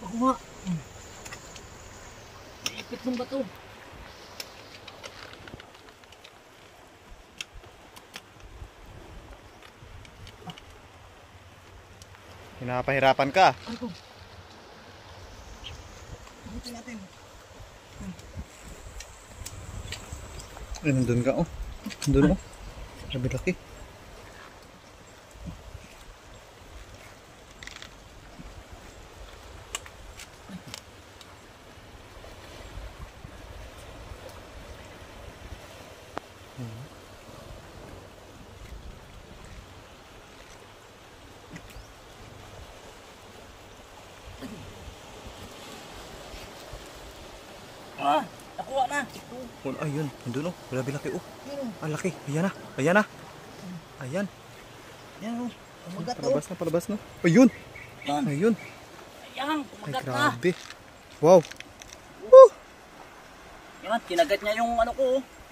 Ako nga. Ipit ng bato. Pinapahirapan ka. Ano? Buti natin. Ay, nandun ka, oh. Nandun, oh. Sabi laki. Ah, nakuha na. Oh, ayun, nandun, oh. Grabe laki, oh. Yan o. Ah, laki. Ayan na. Ayan na. Ayan. Yan o. Kumagat o. Palabas na, palabas na. Ayun. Yan. Ayun. Ayan, Ay, kumagat na. grabe. Wow. Woo! Yan, kinagat niya yung ano ko.